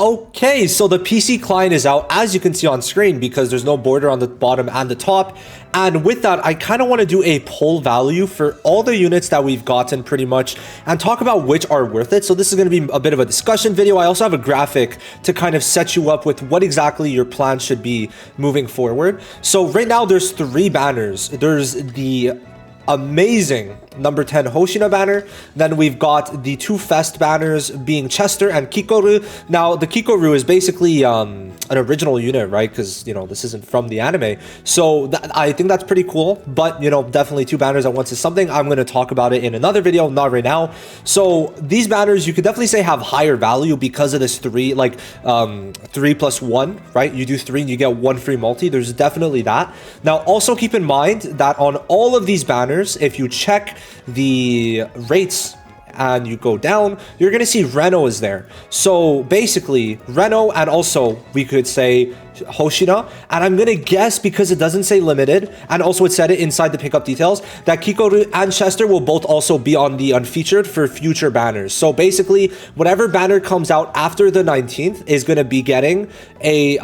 Okay, so the PC client is out, as you can see on screen, because there's no border on the bottom and the top. And with that, I kind of want to do a pull value for all the units that we've gotten pretty much and talk about which are worth it. So this is going to be a bit of a discussion video. I also have a graphic to kind of set you up with what exactly your plan should be moving forward. So right now there's 3 banners. There's the amazing number 10 Hoshina banner. Then we've got the 2 Fest banners being Chester and Kikoru. Now the Kikoru is basically an original unit, right? Because, you know, this isn't from the anime. So I think that's pretty cool. But, you know, definitely 2 banners at once is something. I'm going to talk about it in another video, not right now. So these banners, you could definitely say have higher value because of this 3, like 3 plus 1, right? You do 3 and you get 1 free multi. There's definitely that. Now, also keep in mind that on all of these banners, if you check the rates and you go down, you're going to see Reno is there. So basically Reno, and also we could say Hoshina, and I'm going to guess because it doesn't say limited, and also it said it inside the pickup details, that Kikoru and Chester will both also be on the unfeatured for future banners. So basically whatever banner comes out after the 19th is going to be getting a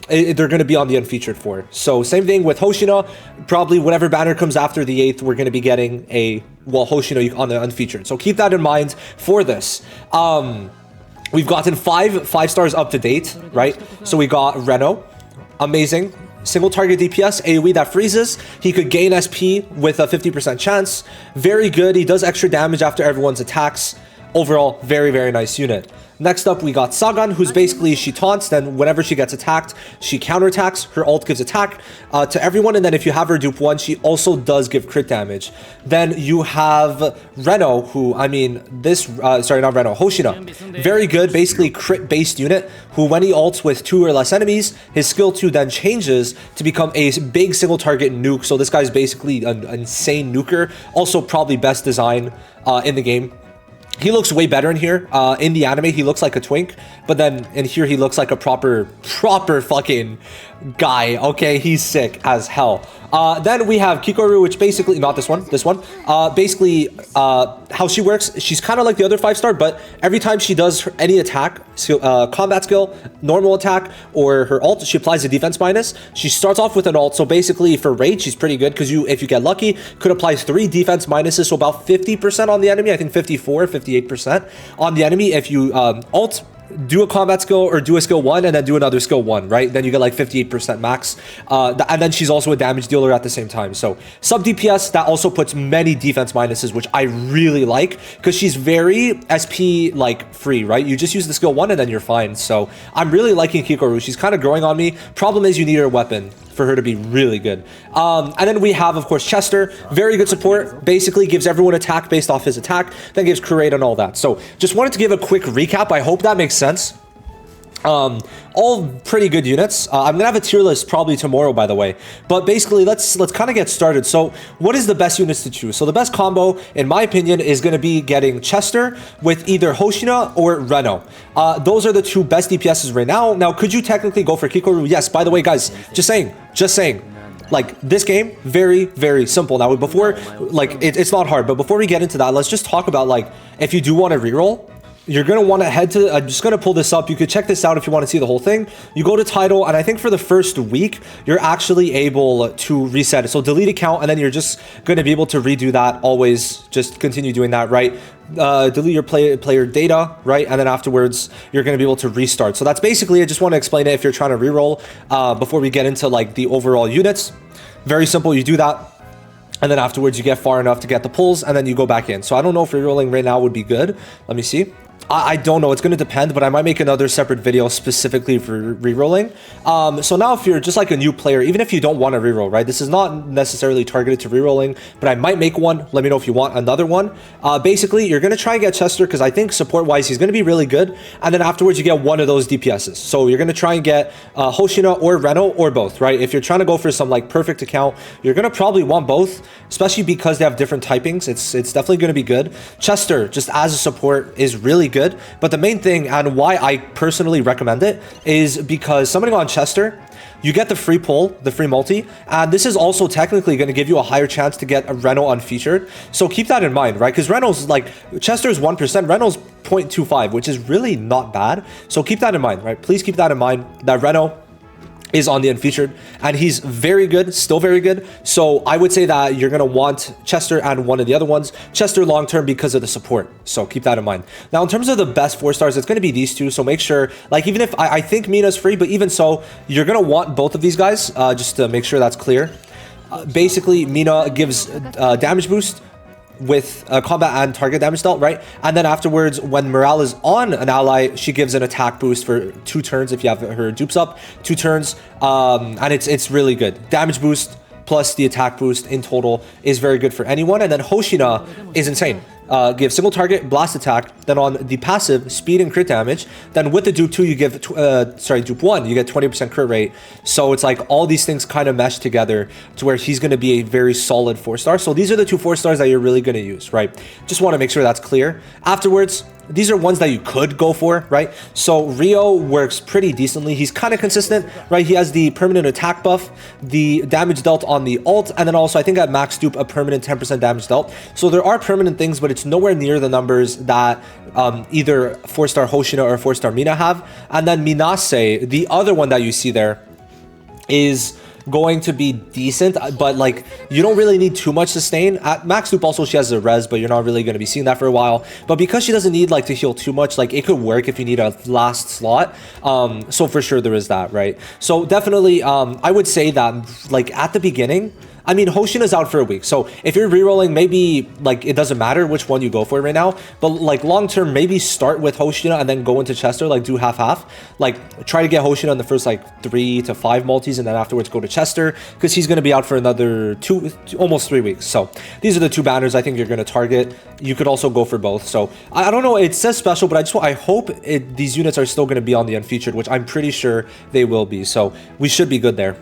they're going to be on the unfeatured for. So same thing with Hoshina, probably whatever banner comes after the 8th, we're going to be getting a, well, Hoshina on the unfeatured. So keep that in mind for this. We've gotten 5 stars up to date, right? So we got Reno, amazing. Single target DPS, AoE that freezes. He could gain SP with a 50% chance. Very good. He does extra damage after everyone's attacks. Overall, very, very nice unit. Next up, we got Sagan, who's basically, she taunts, then whenever she gets attacked, she counterattacks. Her ult gives attack to everyone, and then if you have her dupe 1, she also does give crit damage. Then you have Reno, who, I mean, this, sorry, not Reno, Hoshina. Very good, basically crit-based unit, who when he ults with 2 or less enemies, his skill 2 then changes to become a big single target nuke. So this guy's basically an insane nuker. Also probably best design in the game. He looks way better in here. In the anime, he looks like a twink, but then in here, he looks like a proper fucking guy. Okay, he's sick as hell. Then we have Kikoru, which basically, not this one, basically, how she works, she's kind of like the other 5-star, but every time she does any attack, combat skill, normal attack, or her ult, she applies a defense minus. She starts off with an ult, so basically for raid, she's pretty good, because if you get lucky, could apply 3 defense minuses, so about 50% on the enemy, I think 54, 58% on the enemy if you ult, do a combat skill or do a skill 1 and then do another skill 1, right? Then you get like 58% max. And then she's also a damage dealer at the same time. So sub DPS, that also puts many defense minuses, which I really like because she's very SP like free, right? You just use the skill 1 and then you're fine. So I'm really liking Kikoru. She's kind of growing on me. Problem is you need her weapon for her to be really good. And then we have, of course, Chester. Very good support. Basically gives everyone attack based off his attack. Then gives create and all that. So just wanted to give a quick recap. I hope that makes sense. All pretty good units. I'm gonna have a tier list probably tomorrow, by the way, but basically let's kind of get started. So what is the best units to choose? So the best combo in my opinion is going to be getting Chester with either Hoshina or Reno. Those are the 2 best DPSs right now. Now could you technically go for Kikoru? Yes, by the way, guys, just saying, like this game, very, very simple. Now before, like it's not hard, but before we get into that, let's just talk about like if you do want to reroll, you're going to want to head to, I'm just going to pull this up. You could check this out if you want to see the whole thing. You go to title, and I think for the first week, you're actually able to reset it. So delete account, and then you're just going to be able to redo that. Always just continue doing that, right? Delete your player data, right? And then afterwards, you're going to be able to restart. So that's basically, I just want to explain it if you're trying to reroll before we get into like the overall units. Very simple. You do that. And then afterwards, you get far enough to get the pulls, and then you go back in. So I don't know if rerolling right now would be good. Let me see. I don't know. It's going to depend, but I might make another separate video specifically for rerolling. So now if you're just like a new player, even if you don't want to reroll, right? This is not necessarily targeted to rerolling, but I might make one. Let me know if you want another one. Basically, you're going to try and get Chester because I think support-wise, he's going to be really good. And then afterwards, you get one of those DPSs. So you're going to try and get Hoshina or Reno or both, right? If you're trying to go for some like perfect account, you're going to probably want both, especially because they have different typings. It's definitely going to be good. Chester, just as a support, is really good. But the main thing and why I personally recommend it is because summoning on Chester, you get the free pull, the free multi, and this is also technically going to give you a higher chance to get a Reno unfeatured. So keep that in mind, right? Because Reno's like, Chester's 1%, Reno's 0.25, which is really not bad. So keep that in mind, right? Please keep that in mind that Reno is on the unfeatured and he's very good, still very good. So I would say that you're going to want Chester and one of the other ones. Chester long-term because of the support. So keep that in mind. Now, in terms of the best 4-stars, it's going to be these two. So make sure, like, even if I think Mina's free, but even so, you're going to want both of these guys just to make sure that's clear. Basically, Mina gives damage boost with combat and target damage dealt, right? And then afterwards, when morale is on an ally, she gives an attack boost for 2 turns if you have her dupes up, 2 turns, and it's really good. Damage boost plus the attack boost in total is very good for anyone. And then Hoshina is insane. Give single target blast attack, then on the passive speed and crit damage, then with the dupe 2 you give dupe 1 you get 20% crit rate. So it's like all these things kind of mesh together to where he's going to be a very solid 4-star. So these are the 2 4-stars that you're really going to use, right? Just want to make sure that's clear. Afterwards, these are ones that you could go for, right? So Rio works pretty decently. He's kind of consistent, right? He has the permanent attack buff, the damage dealt on the ult, and then also I think at max dupe a permanent 10% damage dealt. So there are permanent things, but it's nowhere near the numbers that either 4-star Hoshina or 4-star Mina have. And then Minase, the other one that you see there, is going to be decent, but like you don't really need too much sustain. At max loop also she has a res, but you're not really going to be seeing that for a while. But because she doesn't need like to heal too much, like it could work if you need a last slot. So for sure there is that, right? So definitely I would say that like at the beginning, I mean, Hoshina's out for a week. So if you're rerolling, maybe like it doesn't matter which one you go for right now. But like long term, maybe start with Hoshina and then go into Chester, like do half-half. Like try to get Hoshina in the first like 3 to 5 multis and then afterwards go to Chester because he's going to be out for another almost 3 weeks. So these are the 2 banners I think you're going to target. You could also go for both. So I don't know. It says special, but I hope these units are still going to be on the unfeatured, which I'm pretty sure they will be. So we should be good there.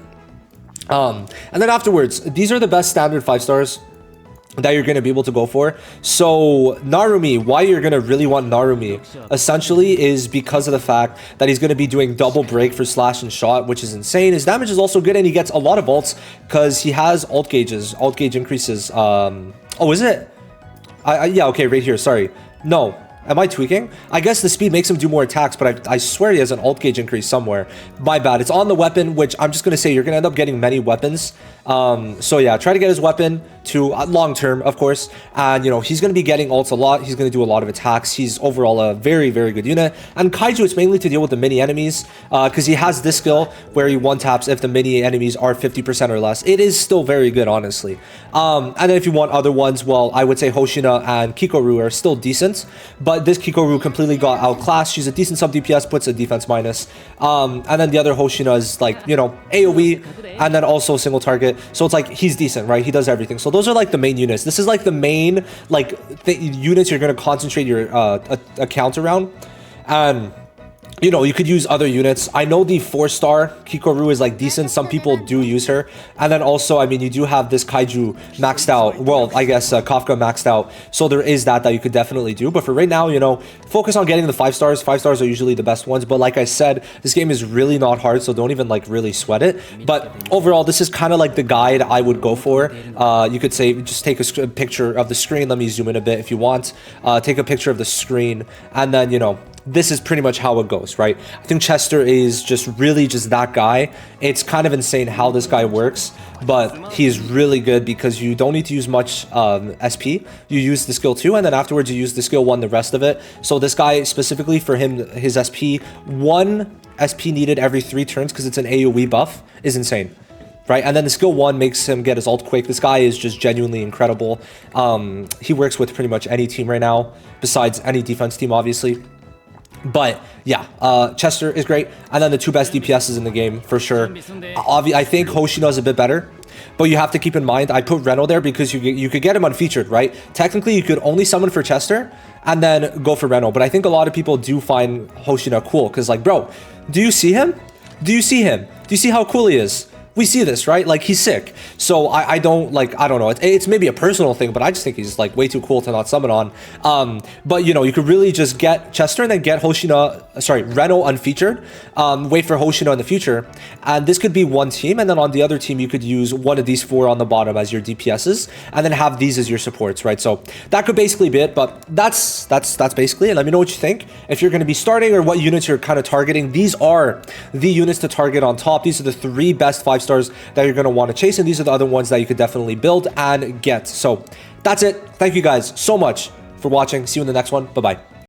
And then afterwards, these are the best standard 5-stars that you're going to be able to go for. So Narumi, why you're going to really want Narumi essentially is because of the fact that he's going to be doing double break for slash and shot, which is insane. His damage is also good and he gets a lot of ults because he has ult gauges. Ult gauge increases. Oh, is it? Yeah, okay, right here. Sorry. No. Am I tweaking? I guess the speed makes him do more attacks, but I swear he has an ult gauge increase somewhere. My bad. It's on the weapon, which I'm just going to say you're going to end up getting many weapons. So yeah, try to get his weapon to long term, of course. And, you know, he's going to be getting ults a lot. He's going to do a lot of attacks. He's overall a very, very good unit. And Kaiju, it's mainly to deal with the mini enemies because he has this skill where he one-taps if the mini enemies are 50% or less. It is still very good, honestly. And then if you want other ones, well, I would say Hoshina and Kikoru are still decent. But this Kikoru completely got outclassed. She's a decent sub DPS, puts a defense minus. And then the other Hoshina is like, you know, AoE and then also single target. So it's like he's decent, right? He does everything. So those are like the main units. This is like the main like units you're going to concentrate your account around. And you know, you could use other units. I know the 4-star Kikoru is like decent. Some people do use her. And then also, I mean, you do have this Kaiju maxed out. Well, I guess Kafka maxed out. So there is that you could definitely do. But for right now, you know, focus on getting the 5-stars. 5-stars are usually the best ones. But like I said, this game is really not hard. So don't even like really sweat it. But overall, this is kind of like the guide I would go for. You could say, just take a picture of the screen. Let me zoom in a bit if you want. Take a picture of the screen. And then, you know, this is pretty much how it goes, right? I think Chester is just really just that guy. It's kind of insane how this guy works, but he is really good because you don't need to use much SP. You use the skill 2, and then afterwards you use the skill 1, the rest of it. So this guy, specifically for him, his SP, 1 SP needed every 3 turns because it's an AoE buff, is insane. Right, and then the skill 1 makes him get his ult quick. This guy is just genuinely incredible. He works with pretty much any team right now, besides any defense team, obviously. But yeah, Chester is great. And then the 2 best DPSs in the game, for sure. I think Hoshina is a bit better. But you have to keep in mind, I put Reroll there because you could get him unfeatured, right? Technically, you could only summon for Chester and then go for Reroll. But I think a lot of people do find Hoshina cool. Because like, bro, do you see him? Do you see him? Do you see how cool he is? we see this, right? Like, he's sick. So I don't know. It's maybe a personal thing, but I just think he's like way too cool to not summon on. But you know, you could really just get Chester and then get Reno unfeatured. Wait for Hoshino in the future. And this could be one team. And then on the other team, you could use one of these 4 on the bottom as your DPSs and then have these as your supports, right? So that could basically be it, but that's basically it. Let me know what you think. If you're going to be starting or what units you're kind of targeting, these are the units to target on top. These are the 3 best 5 stars that you're going to want to chase, and these are the other ones that you could definitely build and get. So that's it. Thank you guys so much for watching. See you in the next one. Bye bye.